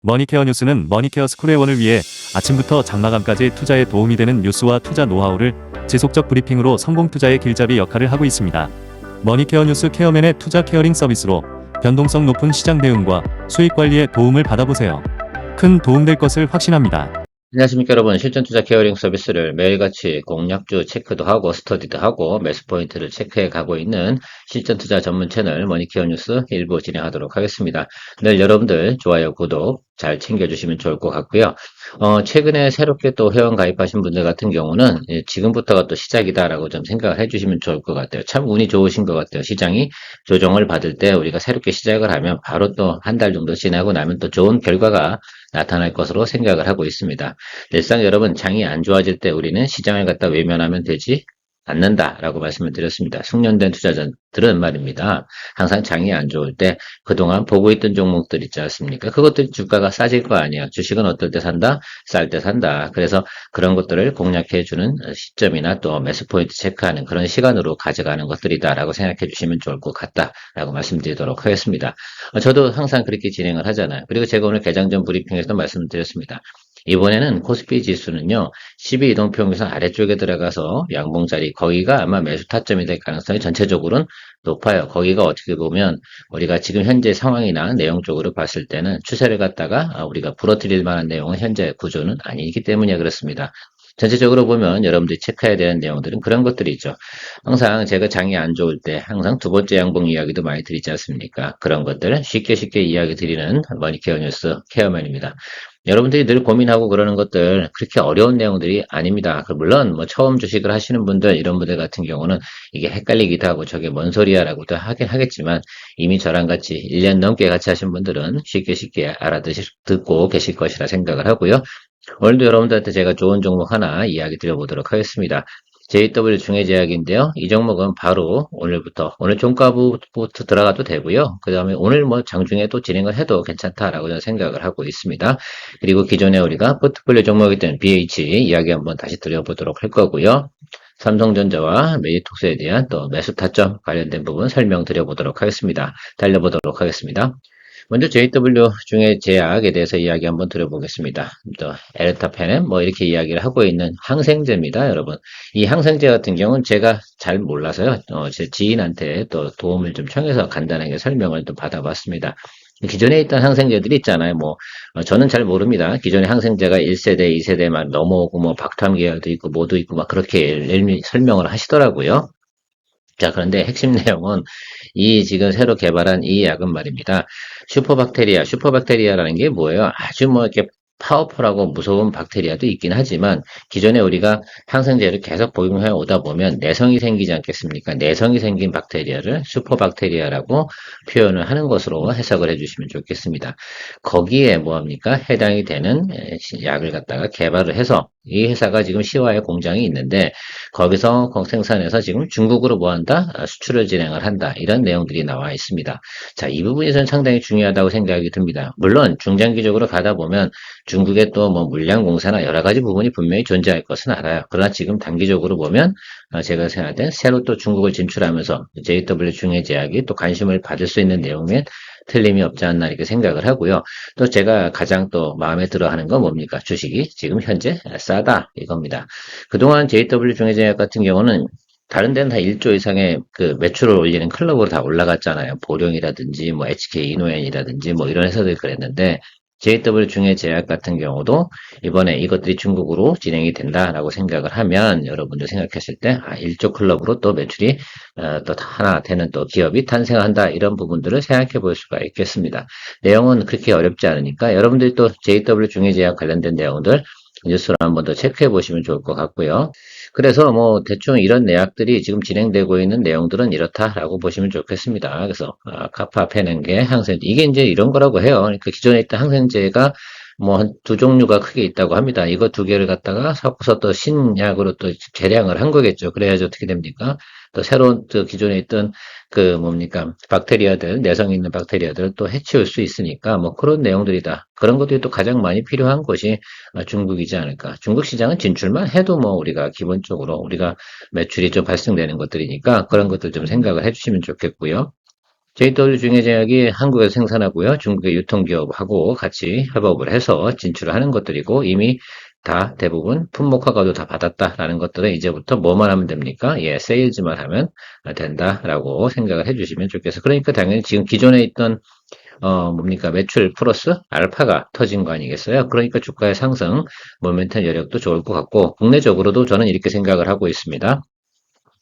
머니케어 뉴스는 머니케어 스쿨 회원을 위해 아침부터 장마감까지 투자에 도움이 되는 뉴스와 투자 노하우를 지속적 브리핑으로 성공 투자의 길잡이 역할을 하고 있습니다. 머니케어 뉴스 케어맨의 투자 케어링 서비스로 변동성 높은 시장 대응과 수익 관리에 도움을 받아보세요. 큰 도움될 것을 확신합니다. 안녕하십니까 여러분. 실전 투자 케어링 서비스를 매일같이 공략주 체크도 하고 스터디도 하고 매수 포인트를 체크해 가고 있는 실전 투자 전문 채널 머니케어 뉴스 일부 진행하도록 하겠습니다. 늘 여러분들 좋아요, 구독 잘 챙겨주시면 좋을 것 같고요. 최근에 새롭게 또 회원 가입하신 분들 같은 경우는 지금부터가 또 시작이다라고 좀 생각을 해주시면 좋을 것 같아요. 참 운이 좋으신 것 같아요. 시장이 조정을 받을 때 우리가 새롭게 시작을 하면 바로 또 한 달 정도 지나고 나면 또 좋은 결과가 나타날 것으로 생각을 하고 있습니다. 늘상 여러분 장이 안 좋아질 때 우리는 시장을 갖다 외면하면 되지 않는다라고 말씀을 드렸습니다. 숙련된 투자자들은 말입니다. 항상 장이 안 좋을 때 그동안 보고 있던 종목들 있지 않습니까? 그것들이 주가가 싸질 거 아니야. 주식은 어떨 때 산다? 쌀 때 산다. 그래서 그런 것들을 공략해주는 시점이나 또 매수 포인트 체크하는 그런 시간으로 가져가는 것들이다라고 생각해 주시면 좋을 것 같다라고 말씀드리도록 하겠습니다. 저도 항상 그렇게 진행을 하잖아요. 그리고 제가 오늘 개장 전 브리핑에서 말씀드렸습니다. 이번에는 코스피 지수는요, 12이동평균선 아래쪽에 들어가서 양봉자리, 거기가 아마 매수 타점이 될 가능성이 전체적으로는 높아요. 거기가 어떻게 보면 우리가 지금 현재 상황이나 내용적으로 봤을 때는 추세를 갖다가 우리가 부러뜨릴 만한 내용은 현재 구조는 아니기 때문에 그렇습니다. 전체적으로 보면 여러분들이 체크해야 되는 내용들은 그런 것들이 있죠. 항상 제가 장이 안 좋을 때 항상 두 번째 양봉 이야기도 많이 드리지 않습니까? 그런 것들을 쉽게 이야기 드리는 머니케어 뉴스 케어맨입니다. 여러분들이 늘 고민하고 그러는 것들 그렇게 어려운 내용들이 아닙니다. 물론 뭐 처음 주식을 하시는 분들 이런 분들 같은 경우는 이게 헷갈리기도 하고 저게 뭔 소리야라고도 하긴 하겠지만 이미 저랑 같이 1년 넘게 같이 하신 분들은 쉽게 듣고 계실 것이라 생각을 하고요. 오늘도 여러분들한테 제가 좋은 종목 하나 이야기 드려보도록 하겠습니다. JW 중해제약인데요. 이 종목은 바로 오늘부터, 오늘 종가부터 들어가도 되고요. 그 다음에 오늘 뭐 장중에 또 진행을 해도 괜찮다라고 저는 생각을 하고 있습니다. 그리고 기존에 우리가 포트폴리오 종목이던 BH 이야기 한번 다시 드려보도록 할 거고요. 삼성전자와 메디톡스에 대한 또 매수 타점 관련된 부분 설명드려보도록 하겠습니다. 달려보도록 하겠습니다. 먼저 JW 중에 제약에 대해서 이야기 한번 드려보겠습니다. 또 에르타페는 뭐 이렇게 이야기를 하고 있는 항생제입니다, 여러분. 이 항생제 같은 경우는 제가 잘 몰라서요. 제 지인한테 또 도움을 좀 청해서 간단하게 설명을 또 받아봤습니다. 기존에 있던 항생제들이 있잖아요. 저는 잘 모릅니다. 기존에 항생제가 1세대, 2세대만 넘어오고 뭐 박탐 계열도 있고 뭐도 있고 막 그렇게 설명을 하시더라고요. 자, 그런데 핵심 내용은 이 지금 새로 개발한 이 약은 말입니다. 슈퍼박테리아라는 게 뭐예요? 아주 뭐 이렇게 파워풀하고 무서운 박테리아도 있긴 하지만 기존에 우리가 항생제를 계속 복용해 오다 보면 내성이 생기지 않겠습니까? 내성이 생긴 박테리아를 슈퍼박테리아라고 표현을 하는 것으로 해석을 해주시면 좋겠습니다. 거기에 뭐합니까? 해당이 되는 약을 갖다가 개발을 해서 이 회사가 지금 시화에 공장이 있는데 거기서 생산해서 지금 중국으로 뭐한다? 수출을 진행을 한다. 이런 내용들이 나와 있습니다. 자, 이 부분이 저는 상당히 중요하다고 생각이 듭니다. 물론 중장기적으로 가다 보면 중국의 또 뭐 물량 공사나 여러 가지 부분이 분명히 존재할 것은 알아요. 그러나 지금 단기적으로 보면 제가 생각할 때 새로 또 중국을 진출하면서 JW 중해제약이 또 관심을 받을 수 있는 내용에 틀림이 없지 않나 이렇게 생각을 하고요. 또 제가 가장 또 마음에 들어 하는 건 뭡니까? 주식이 지금 현재 싸다 이겁니다. 그동안 JW 중해제약 같은 경우는 다른 데는 다 1조 이상의 그 매출을 올리는 클럽으로 다 올라갔잖아요. 보령이라든지 뭐 HK 이노엔이라든지 뭐 이런 회사들이 그랬는데 JW 중해제약 같은 경우도 이번에 이것들이 중국으로 진행이 된다라고 생각을 하면 여러분들 생각하실 때 1조 클럽으로 또 매출이 또 하나 되는 또 기업이 탄생한다 이런 부분들을 생각해 볼 수가 있겠습니다. 내용은 그렇게 어렵지 않으니까 여러분들이 또 JW 중해제약 관련된 내용들 뉴스를 한번 더 체크해 보시면 좋을 것 같고요. 그래서 뭐 대충 이런 내약들이 지금 진행되고 있는 내용들은 이렇다라고 보시면 좋겠습니다. 그래서 카파페넨게 항생제 이게 이제 이런 거라고 해요. 그러니까 기존에 있던 항생제가 뭐 한 두 종류가 크게 있다고 합니다. 이거 두 개를 갖다가 섞어서 또 신약으로 또 개량을 한 거겠죠. 그래야지 어떻게 됩니까? 또 새로운 또 기존에 있던 그 뭡니까 박테리아들 내성 있는 박테리아들을 또 해치울 수 있으니까 뭐 그런 내용들이다. 그런 것들이 또 가장 많이 필요한 것이 중국이지 않을까. 중국 시장은 진출만 해도 뭐 우리가 기본적으로 우리가 매출이 좀 발생되는 것들이니까 그런 것들 좀 생각을 해주시면 좋겠고요. JW 중해제약이 한국에서 생산하고요. 중국의 유통기업하고 같이 협업을 해서 진출을 하는 것들이고 이미 다 대부분 품목 허가도 다 받았다라는 것들은 이제부터 뭐만 하면 됩니까? 예, 세일즈만 하면 된다라고 생각을 해주시면 좋겠어요. 그러니까 당연히 지금 기존에 있던 뭡니까? 매출 플러스 알파가 터진 거 아니겠어요? 그러니까 주가의 상승, 모멘텀 여력도 좋을 것 같고, 국내적으로도 저는 이렇게 생각을 하고 있습니다.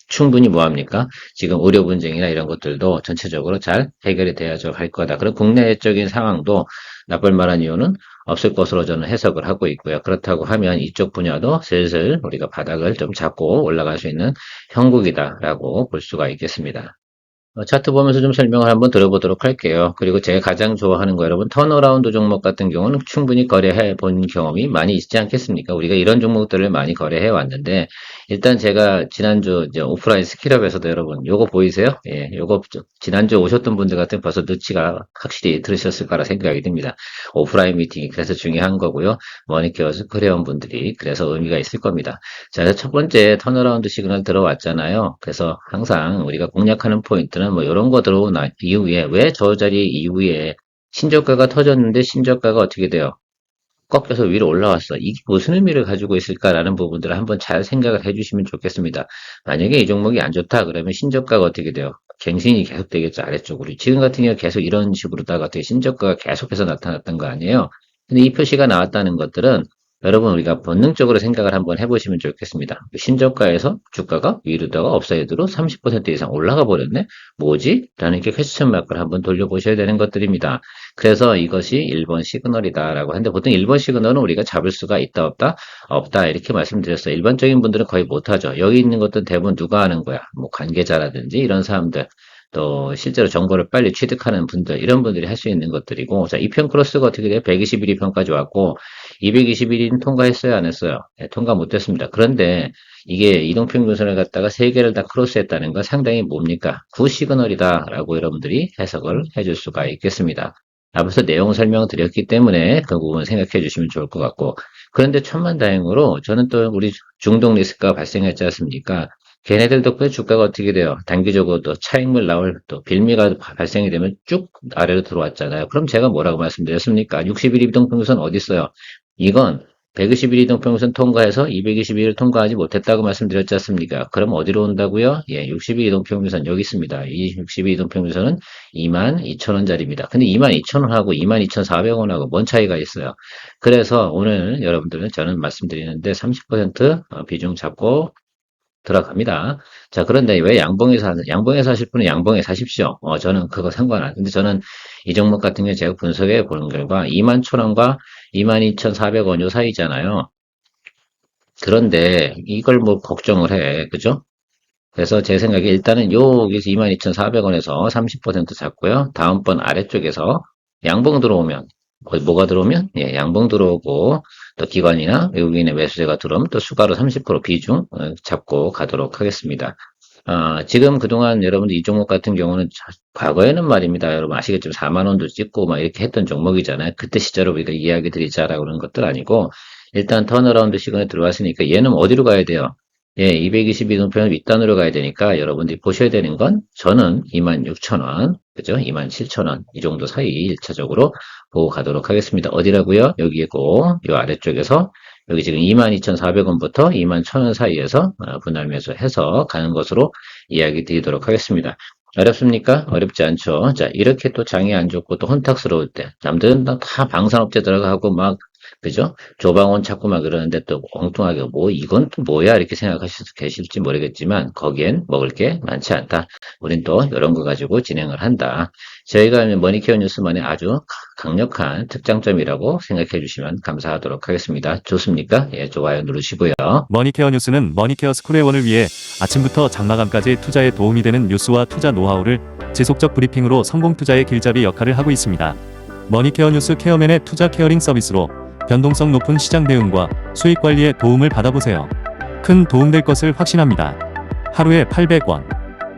충분히 뭐합니까? 지금 의료 분쟁이나 이런 것들도 전체적으로 잘 해결이 되어져 갈 거다. 그런 국내적인 상황도 나쁠 만한 이유는 없을 것으로 저는 해석을 하고 있고요. 그렇다고 하면 이쪽 분야도 슬슬 우리가 바닥을 좀 잡고 올라갈 수 있는 형국이다라고 볼 수가 있겠습니다. 차트 보면서 좀 설명을 한번 드려보도록 할게요. 그리고 제가 가장 좋아하는 거 여러분 턴어라운드 종목 같은 경우는 충분히 거래해 본 경험이 많이 있지 않겠습니까? 우리가 이런 종목들을 많이 거래해 왔는데 일단 제가 지난주 이제 오프라인 스킬업에서도 여러분 요거 보이세요? 예, 요거 지난주 오셨던 분들 같은 벌써 눈치가 확실히 들으셨을 거라 생각이 듭니다. 오프라인 미팅이 그래서 중요한 거고요. 머니케어스 거래원 분들이 그래서 의미가 있을 겁니다. 자, 첫 번째 턴어라운드 시그널 들어왔잖아요. 그래서 항상 우리가 공략하는 포인트는 뭐 이런 거 들어온 이후에 왜 저 자리 이후에 신저가가 터졌는데 신저가가 어떻게 돼요? 꺾여서 위로 올라왔어. 이게 무슨 의미를 가지고 있을까라는 부분들을 한번 잘 생각을 해주시면 좋겠습니다. 만약에 이 종목이 안 좋다 그러면 신저가가 어떻게 돼요? 갱신이 계속 되겠죠, 아래쪽으로. 지금 같은 경우 계속 이런 식으로다가 어떻게 신저가가 계속해서 나타났던 거 아니에요? 근데 이 표시가 나왔다는 것들은 여러분 우리가 본능적으로 생각을 한번 해보시면 좋겠습니다. 신저가에서 주가가 위로다가 업사이드로 30% 이상 올라가 버렸네? 뭐지? 라는 게 퀘스천 마크를 한번 돌려보셔야 되는 것들입니다. 그래서 이것이 1번 시그널이다라고 하는데 보통 1번 시그널은 우리가 잡을 수가 있다 없다? 없다 이렇게 말씀드렸어요. 일반적인 분들은 거의 못하죠. 여기 있는 것들은 대부분 누가 하는 거야? 뭐 관계자라든지 이런 사람들 또 실제로 정보를 빨리 취득하는 분들 이런 분들이 할 수 있는 것들이고 자 2편 크로스가 어떻게 돼요? 121일 편까지 왔고 221인 통과했어요 안 했어요? 네, 통과 못했습니다. 그런데 이게 이동평균선을 갖다가 세 개를 다 크로스했다는 건 상당히 뭡니까? 구 시그널이다라고 여러분들이 해석을 해줄 수가 있겠습니다. 앞에서 내용 설명을 드렸기 때문에 그 부분 생각해 주시면 좋을 것 같고 그런데 천만다행으로 저는 또 우리 중동 리스크가 발생했지 않습니까? 걔네들 덕분에 주가가 어떻게 돼요? 단기적으로 또 차익물 나올 또 빌미가 발생이 되면 쭉 아래로 들어왔잖아요. 그럼 제가 뭐라고 말씀드렸습니까? 60일 이동평균선 어디 있어요? 이건 121 이동평균선 통과해서 221을 통과하지 못했다고 말씀드렸지 않습니까? 그럼 어디로 온다고요? 예, 62 이동평균선 여기 있습니다. 이 62 이동평균선은 22,000원짜리입니다. 근데 22,000원하고 22,400원하고 뭔 차이가 있어요? 그래서 오늘 여러분들은 저는 말씀드리는데 30% 비중 잡고 들어갑니다. 자, 그런데 왜 양봉에서 하실 분은 양봉에 사십시오. 저는 그거 근데 저는 이 종목 같은 경우 제가 분석해 보는 결과 21,000원과 22,400원 요 사이잖아요. 그런데 이걸 뭐 걱정을 해. 그죠? 그래서 제 생각에 일단은 여기서 22,400원에서 30% 잡고요. 다음번 아래쪽에서 양봉 들어오면 뭐가 들어오면 예, 양봉 들어오고 또 기관이나 외국인의 매수세가 들어오면 또 추가로 30% 비중 잡고 가도록 하겠습니다. 지금 그동안 여러분들 이 종목 같은 경우는 과거에는 말입니다. 여러분 아시겠지만 4만 원도 찍고 막 이렇게 했던 종목이잖아요. 그때 시절로 우리가 이야기 드리자라고 그런 것들 아니고 일단 턴어라운드 시간에 들어왔으니까 얘는 어디로 가야 돼요? 예, 222동편은 윗단으로 가야 되니까 여러분들이 보셔야 되는 건 저는 26,000원, 그죠? 27,000원 이 정도 사이 1차적으로 보고 가도록 하겠습니다. 어디라고요? 여기고 이 아래쪽에서 여기 지금 22,400원부터 21,000원 사이에서 분할 매수해서 가는 것으로 이야기 드리도록 하겠습니다. 어렵습니까? 어렵지 않죠. 자, 이렇게 또 장이 안 좋고 또 혼탁스러울 때 남들은 다 방산업체 들어가고 막 그죠? 조방원 찾고 막 그러는데 또 엉뚱하게 뭐 이건 또 뭐야 이렇게 생각하실 수 계실지 모르겠지만 거기엔 먹을 게 많지 않다. 우린 또 이런 거 가지고 진행을 한다. 저희가 머니케어 뉴스만의 아주 강력한 특장점이라고 생각해 주시면 감사하도록 하겠습니다. 좋습니까? 예, 좋아요 누르시고요. 머니케어 뉴스는 머니케어 스쿨의 원을 위해 아침부터 장마감까지 투자에 도움이 되는 뉴스와 투자 노하우를 지속적 브리핑으로 성공 투자의 길잡이 역할을 하고 있습니다. 머니케어 뉴스 케어맨의 투자 케어링 서비스로 변동성 높은 시장 대응과 수익 관리에 도움을 받아보세요. 큰 도움될 것을 확신합니다. 하루에 800원.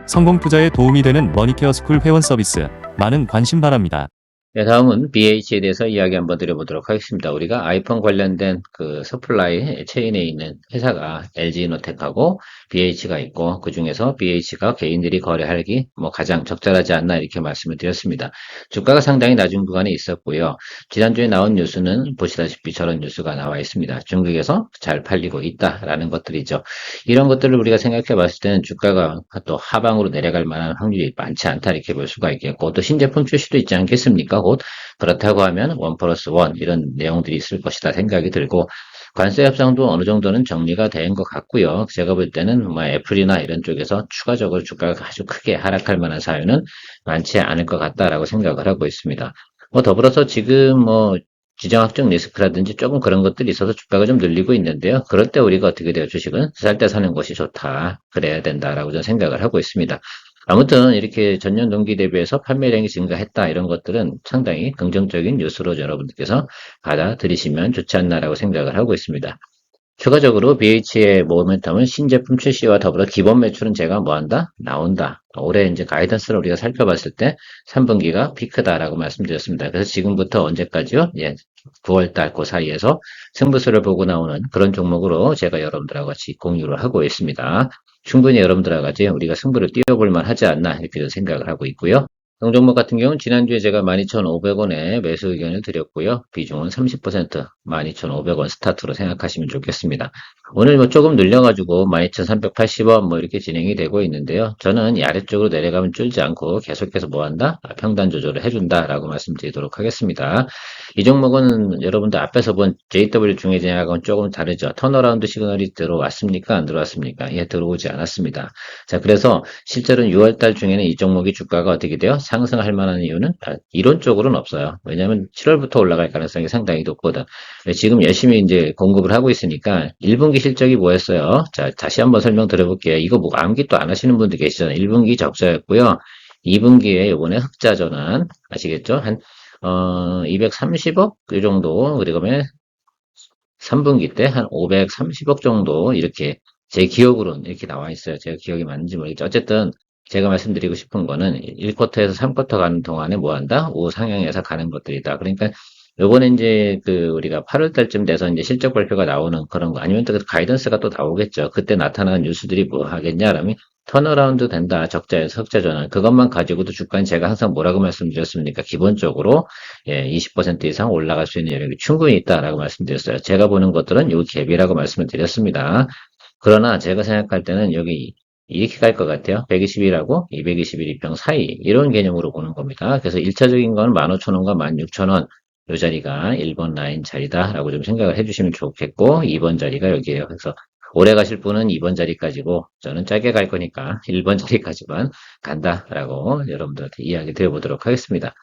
성공 투자에 도움이 되는 머니케어 스쿨 회원 서비스 많은 관심 바랍니다. 네, 다음은 BH에 대해서 이야기 한번 드려보도록 하겠습니다. 우리가 아이폰 관련된 그 서플라이 체인에 있는 회사가 LG이노텍하고 BH가 있고, 그 중에서 BH가 개인들이 거래하기 뭐 가장 적절하지 않나 이렇게 말씀을 드렸습니다. 주가가 상당히 낮은 구간에 있었고요. 지난주에 나온 뉴스는 보시다시피 저런 뉴스가 나와 있습니다. 중국에서 잘 팔리고 있다라는 것들이죠. 이런 것들을 우리가 생각해 봤을 때는 주가가 또 하방으로 내려갈 만한 확률이 많지 않다 이렇게 볼 수가 있겠고, 또 신제품 출시도 있지 않겠습니까? 곧 그렇다고 하면 원 플러스 원 이런 내용들이 있을 것이다 생각이 들고, 관세 협상도 어느 정도는 정리가 된 것 같고요. 제가 볼 때는 뭐 애플이나 이런 쪽에서 추가적으로 주가가 아주 크게 하락할 만한 사유는 많지 않을 것 같다라고 생각을 하고 있습니다. 뭐 더불어서 지금 뭐 지정학적 리스크라든지 조금 그런 것들이 있어서 주가가 좀 늘리고 있는데요. 그럴 때 우리가 어떻게 돼요? 주식은 살 때 사는 것이 좋다. 그래야 된다라고 저는 생각을 하고 있습니다. 아무튼 이렇게 전년 동기 대비해서 판매량이 증가했다 이런 것들은 상당히 긍정적인 뉴스로 여러분들께서 받아들이시면 좋지 않나라고 생각을 하고 있습니다. 추가적으로 BH의 모멘텀은 신제품 출시와 더불어 기본 매출은 제가 뭐 한다? 나온다. 올해 이제 가이던스를 우리가 살펴봤을 때 3분기가 피크다라고 말씀드렸습니다. 그래서 지금부터 언제까지요? 예, 9월달 그 사이에서 승부수를 보고 나오는 그런 종목으로 제가 여러분들하고 같이 공유를 하고 있습니다. 충분히 여러분들하고 같이 우리가 승부를 띄워볼 만하지 않나 이렇게 생각을 하고 있고요. 동종목 같은 경우는 지난주에 제가 12,500원에 매수 의견을 드렸고요. 비중은 30%, 12,500원 스타트로 생각하시면 좋겠습니다. 오늘 뭐 조금 늘려가지고 12,380원 뭐 이렇게 진행이 되고 있는데요. 저는 이 아래쪽으로 내려가면 줄지 않고 계속해서 뭐 한다? 평단 조절을 해준다라고 말씀드리도록 하겠습니다. 이 종목은 여러분들 앞에서 본 JW 중해제약하고는 조금 다르죠. 턴어라운드 시그널이 들어왔습니까? 안 들어왔습니까? 예, 들어오지 않았습니다. 자, 그래서 실제로는 6월달 중에는 이 종목이 주가가 어떻게 돼요? 상승할 만한 이유는 이론적으로는 없어요. 왜냐하면 7월부터 올라갈 가능성이 상당히 높거든. 지금 열심히 이제 공급을 하고 있으니까 1분기 실적이 뭐였어요? 자, 다시 한번 설명 드려볼게요. 이거 뭐 암기 또 안 하시는 분들 계시잖아요. 1분기 적자였고요. 2분기에 이번에 흑자 전환 아시겠죠? 한 230억 이 정도, 그리고 3분기 때 한 530억 정도 이렇게 제 기억으로는 이렇게 나와 있어요. 제가 기억이 맞는지 모르겠죠. 어쨌든 제가 말씀드리고 싶은 거는 1쿼터에서 3쿼터 가는 동안에 뭐 한다? 우상향해서 가는 것들이다. 그러니까 요번에 이제 그 우리가 8월 달쯤 돼서 이제 실적 발표가 나오는 그런 거 아니면 또 가이던스가 또 나오겠죠. 그때 나타나는 뉴스들이 뭐 하겠냐라면 턴어라운드 된다. 적자에서 흑자 전환. 그것만 가지고도 주가는 제가 항상 뭐라고 말씀드렸습니까? 기본적으로 예, 20% 이상 올라갈 수 있는 여력이 충분히 있다라고 말씀드렸어요. 제가 보는 것들은 요 갭이라고 말씀을 드렸습니다. 그러나 제가 생각할 때는 여기 이렇게 갈 것 같아요. 121하고 221 이평 사이 이런 개념으로 보는 겁니다. 그래서 1차적인 건 15,000원과 16,000원 이 자리가 1번 라인 자리다라고 좀 생각을 해주시면 좋겠고 2번 자리가 여기에요. 그래서 오래 가실 분은 2번 자리까지고 저는 짧게 갈 거니까 1번 자리까지만 간다라고 여러분들한테 이야기 드려보도록 하겠습니다.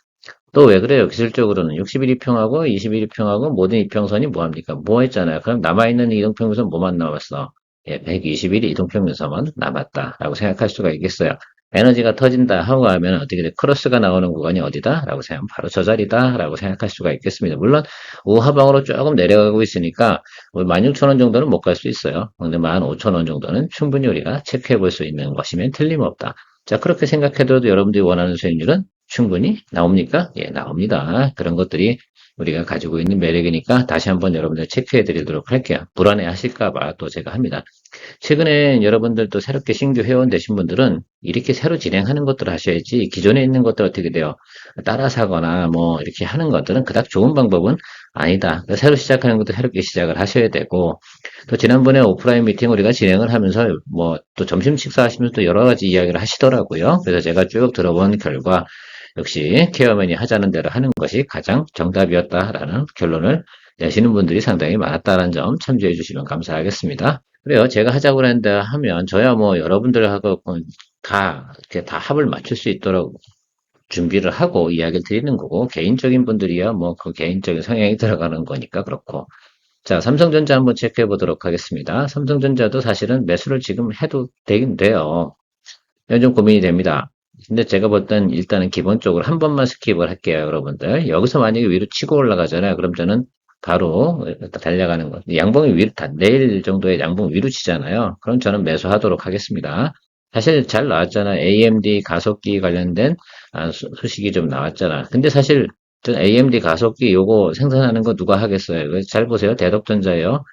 또 왜 그래요? 기술적으로는 61이평하고 21이평하고 모든 이평선이 뭐합니까? 뭐 했잖아요. 그럼 남아있는 이동평균선 뭐만 남았어? 예, 121이 이동평균선만 남았다라고 생각할 수가 있겠어요. 에너지가 터진다 하고 하면 어떻게 돼? 크로스가 나오는 구간이 어디다? 라고 생각하면 바로 저 자리다 라고 생각할 수가 있겠습니다. 물론 우하방으로 조금 내려가고 있으니까 16,000원 정도는 못 갈 수 있어요. 근데 15,000원 정도는 충분히 우리가 체크해 볼 수 있는 것이면 틀림없다. 자, 그렇게 생각해도 여러분들이 원하는 수익률은 충분히 나옵니까? 예, 나옵니다. 그런 것들이 우리가 가지고 있는 매력이니까 다시 한번 여러분들 체크해 드리도록 할게요. 불안해 하실까봐 또 제가 합니다. 최근에 여러분들도 새롭게 신규 회원 되신 분들은 이렇게 새로 진행하는 것들을 하셔야지 기존에 있는 것들 어떻게 돼요? 따라 사거나 뭐 이렇게 하는 것들은 그닥 좋은 방법은 아니다. 새로 시작하는 것도 새롭게 시작을 하셔야 되고 또 지난번에 오프라인 미팅 우리가 진행을 하면서 뭐 또 점심 식사하시면서 또 여러 가지 이야기를 하시더라고요. 그래서 제가 쭉 들어본 결과 역시 케어맨이 하자는 대로 하는 것이 가장 정답이었다라는 결론을 내시는 분들이 상당히 많았다는 점 참조해 주시면 감사하겠습니다. 그래요. 제가 하자고 했는데 하면 저야 뭐 여러분들하고 다 이렇게 다 합을 맞출 수 있도록 준비를 하고 이야기를 드리는 거고 개인적인 분들이야 뭐 그 개인적인 성향이 들어가는 거니까 그렇고 자 삼성전자 한번 체크해 보도록 하겠습니다. 삼성전자도 사실은 매수를 지금 해도 되긴 돼요. 이건 좀 고민이 됩니다. 근데 제가 볼 땐 일단은 기본적으로 한 번만 스킵을 할게요, 여러분들. 여기서 만약에 위로 치고 올라가잖아요. 그럼 저는 바로 달려가는 거. 양봉이 위로, 내일 정도에 양봉 위로 치잖아요. 그럼 저는 매수하도록 하겠습니다. 사실 잘 나왔잖아. AMD 가속기 관련된 소식이 좀 나왔잖아. 근데 사실 AMD 가속기 요거 생산하는 거 누가 하겠어요? 이거 잘 보세요. 대덕전자예요.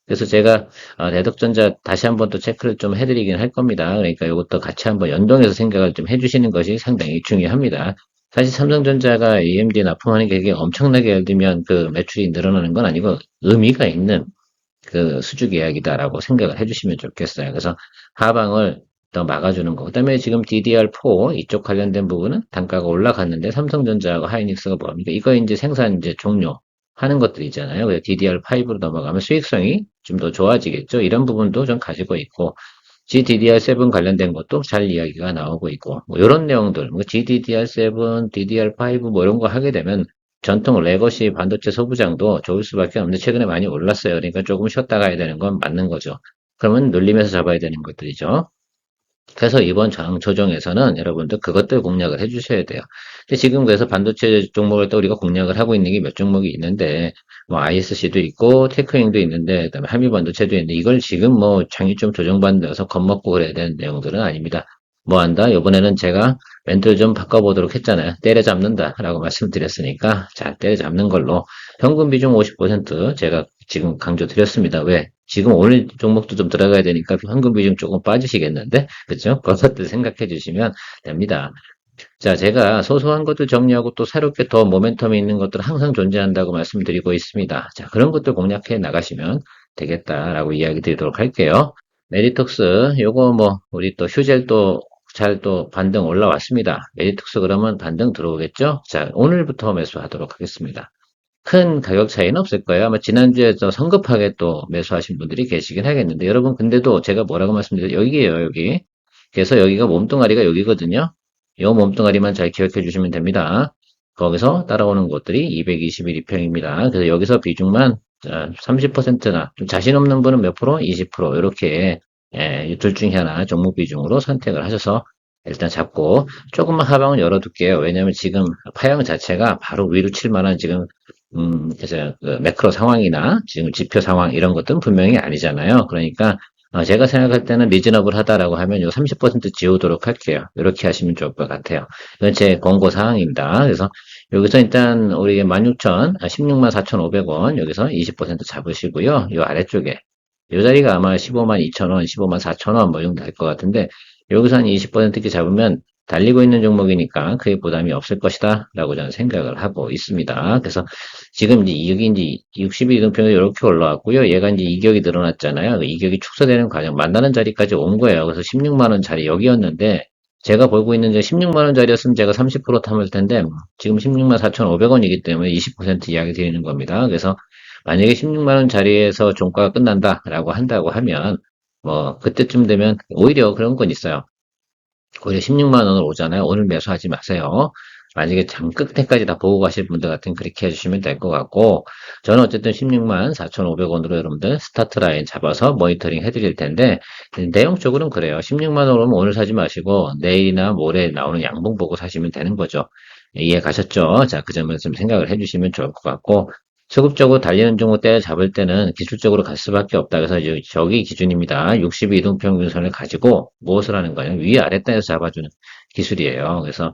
그래서 제가 대덕전자 다시 한번 또 체크를 좀 해드리긴 할 겁니다. 그러니까 이것도 같이 한번 연동해서 생각을 좀 해주시는 것이 상당히 중요합니다. 사실 삼성전자가 AMD에 납품하는 게 이게 엄청나게 예를 들면 그 매출이 늘어나는 건 아니고 의미가 있는 그 수주 계약이다라고 생각을 해주시면 좋겠어요. 그래서 하방을 더 막아주는 거. 그다음에 지금 DDR4 이쪽 관련된 부분은 단가가 올라갔는데 삼성전자하고 하이닉스가 뭡니까? 이거 이제 생산 이제 종료하는 것들 있잖아요. 그래서 DDR5로 넘어가면 수익성이 좀 더 좋아지겠죠. 이런 부분도 좀 가지고 있고 GDDR7 관련된 것도 잘 이야기가 나오고 있고 뭐 이런 내용들, 뭐 GDDR7, DDR5 뭐 이런 거 하게 되면 전통 레거시 반도체 소부장도 좋을 수밖에 없는데 최근에 많이 올랐어요. 그러니까 조금 쉬었다 가야 되는 건 맞는 거죠. 그러면 눌리면서 잡아야 되는 것들이죠. 그래서 이번 장 조정에서는 여러분들 그것들 공략을 해주셔야 돼요. 근데 지금 그래서 반도체 종목을 또 우리가 공략을 하고 있는 게 몇 종목이 있는데, 뭐 ISC도 있고, 테크잉도 있는데, 그다음에 한미반도체도 있는데, 이걸 지금 뭐 장이 좀 조정받아서 겁먹고 그래야 되는 내용들은 아닙니다. 뭐 한다? 이번에는 제가 멘트를 좀 바꿔보도록 했잖아요. 때려잡는다 라고 말씀드렸으니까, 자, 때려잡는 걸로 현금 비중 50% 제가 지금 강조 드렸습니다. 왜? 지금 오늘 종목도 좀 들어가야 되니까 현금 비중 조금 빠지시겠는데? 그죠? 그것들 생각해 주시면 됩니다. 자, 제가 소소한 것들 정리하고 또 새롭게 더 모멘텀이 있는 것들 항상 존재한다고 말씀드리고 있습니다. 자, 그런 것들 공략해 나가시면 되겠다라고 이야기 드리도록 할게요. 메리톡스, 요거 뭐, 우리 또 휴젤 또 잘 또 반등 올라왔습니다. 메리톡스 그러면 반등 들어오겠죠? 자, 오늘부터 매수하도록 하겠습니다. 큰 가격 차이는 없을 거예요. 아마 지난주에 더 성급하게 또 매수하신 분들이 계시긴 하겠는데, 여러분, 근데도 제가 뭐라고 말씀드려요? 여기에요, 여기. 그래서 여기가 몸뚱아리가 여기거든요. 이 몸뚱아리만 잘 기억해 주시면 됩니다. 거기서 따라오는 곳들이 221평입니다. 그래서 여기서 비중만 30%나, 좀 자신 없는 분은 몇 프로? 20%. 이렇게, 둘 중에 하나 종목 비중으로 선택을 하셔서 일단 잡고, 조금만 하방을 열어둘게요. 왜냐면 지금 파양 자체가 바로 위로 칠 만한 지금 그래서 그 매크로 상황이나 지금 지표 상황 이런 것들은 분명히 아니잖아요. 그러니까 제가 생각할 때는 리즈너블 하다라고 하면 요 30% 지우도록 할게요. 이렇게 하시면 좋을 것 같아요. 이건 제 권고 사항입니다. 그래서 여기서 일단 우리 16,000, 164,500원 여기서 20% 잡으시고요. 요 아래쪽에 요 자리가 아마 152,000원, 154,000원 뭐 정도 될 것 같은데 여기서 한 20% 이렇게 잡으면 달리고 있는 종목이니까 크게 부담이 없을 것이다 라고 저는 생각을 하고 있습니다. 그래서 지금 이제 이격이 이제 62등평이 이렇게 올라왔고요. 얘가 이제 이격이 늘어났잖아요. 그 이격이 축소되는 과정, 만나는 자리까지 온 거예요. 그래서 16만원 자리 여기였는데 제가 보고 있는 게 16만원 자리였으면 제가 30% 탐을 텐데 지금 16만 4,500원이기 때문에 20% 이야기 드리는 겁니다. 그래서 만약에 16만원 자리에서 종가가 끝난다라고 한다고 하면 뭐 그때쯤 되면 오히려 그런 건 있어요. 오히려 16만 원을 오잖아요. 오늘 매수하지 마세요. 만약에 장 끝에까지 다 보고 가실 분들 같은 그렇게 해주시면 될 것 같고 저는 어쨌든 16만 4,500원으로 여러분들 스타트 라인 잡아서 모니터링 해드릴 텐데 내용적으로는 그래요. 16만 원 오면 오늘 사지 마시고 내일이나 모레 나오는 양봉 보고 사시면 되는 거죠. 이해 가셨죠? 자, 그 점을 좀 생각을 해주시면 좋을 것 같고 소극적으로 달리는 종목 때 잡을 때는 기술적으로 갈 수밖에 없다. 그래서 이제 저기 기준입니다. 62이동평균선을 가지고 무엇을 하는 거예요? 위아래 단에서 잡아주는 기술이에요. 그래서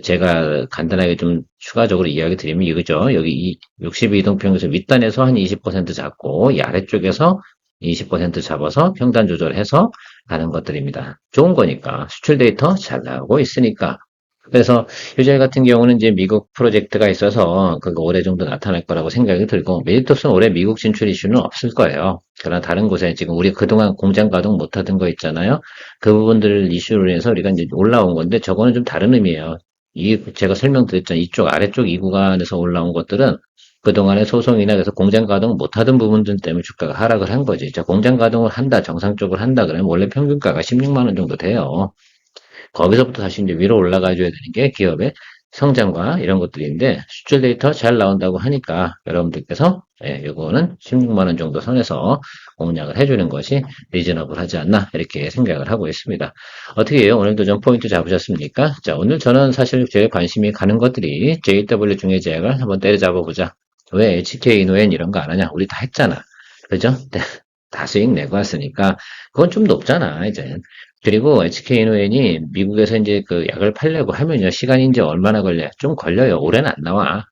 제가 간단하게 좀 추가적으로 이야기 드리면 이거죠. 여기 이 62이동평균선 윗단에서 한 20% 잡고 이 아래쪽에서 20% 잡아서 평단 조절해서 가는 것들입니다. 좋은 거니까 수출 데이터 잘 나오고 있으니까 그래서 휴젤 같은 경우는 이제 미국 프로젝트가 있어서 그거 올해 정도 나타날 거라고 생각이 들고 메리톡스는 올해 미국 진출 이슈는 없을 거예요. 그러나 다른 곳에 지금 우리 그동안 공장 가동 못하던 거 있잖아요. 그 부분들 이슈로 인해서 우리가 이제 올라온 건데 저거는 좀 다른 의미예요. 이 제가 설명드렸잖아요. 이쪽 아래쪽 이 구간에서 올라온 것들은 그동안의 소송이나 그래서 공장 가동 못하던 부분들 때문에 주가가 하락을 한 거지. 자, 공장 가동을 한다, 정상적으로 한다 그러면 원래 평균가가 16만 원 정도 돼요. 거기서부터 다시 이제 위로 올라가줘야 되는 게 기업의 성장과 이런 것들인데 수출 데이터 잘 나온다고 하니까 여러분들께서 요거는 16만 원 정도 선에서 공략을 해주는 것이 리즈너블 하지 않나 이렇게 생각을 하고 있습니다. 어떻게 해요? 오늘도 좀 포인트 잡으셨습니까? 자, 오늘 저는 사실 제 관심이 가는 것들이 JW 중해제약을 한번 때려잡아 보자. 왜 HK 이노엔 이런 거 안 하냐? 우리 다 했잖아. 그죠? 다 수익 내고 왔으니까 그건 좀 높잖아 이제. 그리고 HK노엔이 미국에서 이제 그 약을 팔려고 하면요 시간이 이제 얼마나 걸려요? 좀 걸려요. 올해는 안 나와.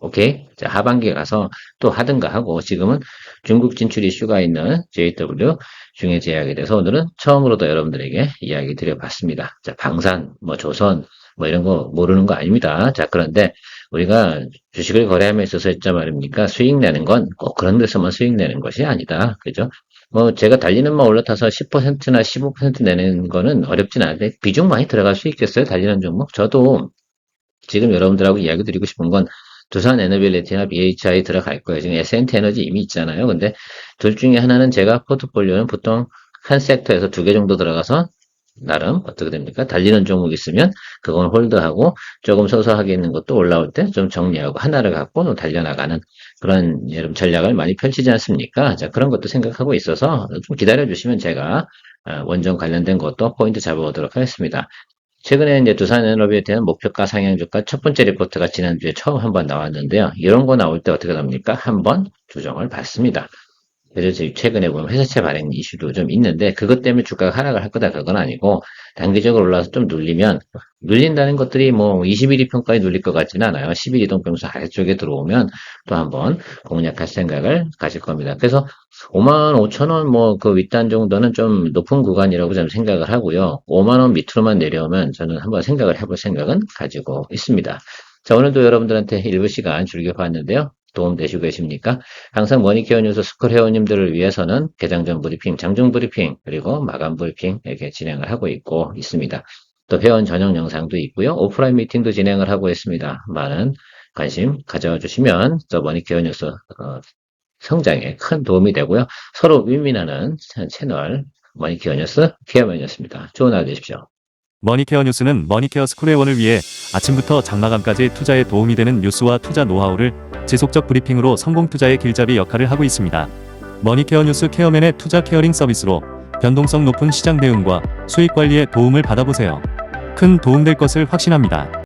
오케이. 자, 하반기에 가서 또 하든가 하고, 지금은 중국 진출 이슈가 있는 JW 중해제약에 대해서 오늘은 처음으로 더 여러분들에게 이야기 드려봤습니다. 자, 방산, 뭐 조선, 뭐 이런 거 모르는 거 아닙니다. 자, 그런데 우리가 주식을 거래함에 있어서 했자 말입니까? 수익 내는 건 꼭 그런 데서만 수익 내는 것이 아니다. 그죠? 뭐 제가 달리는만 올라타서 10%나 15% 내는 거는 어렵진 않은데 비중 많이 들어갈 수 있겠어요? 달리는 종목? 저도 지금 여러분들하고 이야기 드리고 싶은 건 두산 에너빌리티나 BHI 들어갈 거예요. 지금 S&T 에너지 이미 있잖아요. 근데 둘 중에 하나는 제가 포트폴리오는 보통 한 섹터에서 2개 정도 들어가서 나름 어떻게 됩니까? 달리는 종목 있으면 그건 홀드하고 조금 소소하게 있는 것도 올라올 때 좀 정리하고 하나를 갖고 달려나가는 그런 여러분 전략을 많이 펼치지 않습니까? 자, 그런 것도 생각하고 있어서 좀 기다려 주시면 제가 원전 관련된 것도 포인트 잡아보도록 하겠습니다. 최근에 이제 두산에너비에 대한 목표가 상향주가 첫 번째 리포트가 지난주에 처음 한번 나왔는데요. 이런 거 나올 때 어떻게 됩니까? 한번 조정을 받습니다. 그래서 최근에 보면 회사채 발행 이슈도 좀 있는데 그것 때문에 주가가 하락을 할 거다 그건 아니고 단기적으로 올라서 좀 눌린다는 것들이 뭐 21일 평가에 눌릴 것 같지는 않아요. 10일 이동평수 아래쪽에 들어오면 또 한번 공략할 생각을 가질 겁니다. 그래서 5만 5천 원 뭐 그 윗단 정도는 좀 높은 구간이라고 저는 생각을 하고요. 5만 원 밑으로만 내려오면 저는 한번 생각을 해볼 생각은 가지고 있습니다. 자, 오늘도 여러분들한테 일부 시간 즐겨 봤는데요. 도움 되시고 계십니까? 항상 머니케어 뉴스 스쿨 회원님들을 위해서는 개장 전 브리핑, 장중 브리핑, 그리고 마감 브리핑 이렇게 진행을 하고 있고 있습니다. 또 회원 전용 영상도 있고요. 오프라인 미팅도 진행을 하고 있습니다. 많은 관심 가져주시면 또 머니케어 뉴스 성장에 큰 도움이 되고요. 서로 윈윈하는 채널 머니케어 뉴스 케어맨이었습니다. 좋은 하루 되십시오. 머니케어 뉴스는 머니케어 스쿨 회원을 위해 아침부터 장마감까지 투자에 도움이 되는 뉴스와 투자 노하우를 지속적 브리핑으로 성공 투자의 길잡이 역할을 하고 있습니다. 머니케어 뉴스 케어맨의 투자 케어링 서비스로 변동성 높은 시장 대응과 수익 관리에 도움을 받아보세요. 큰 도움될 것을 확신합니다.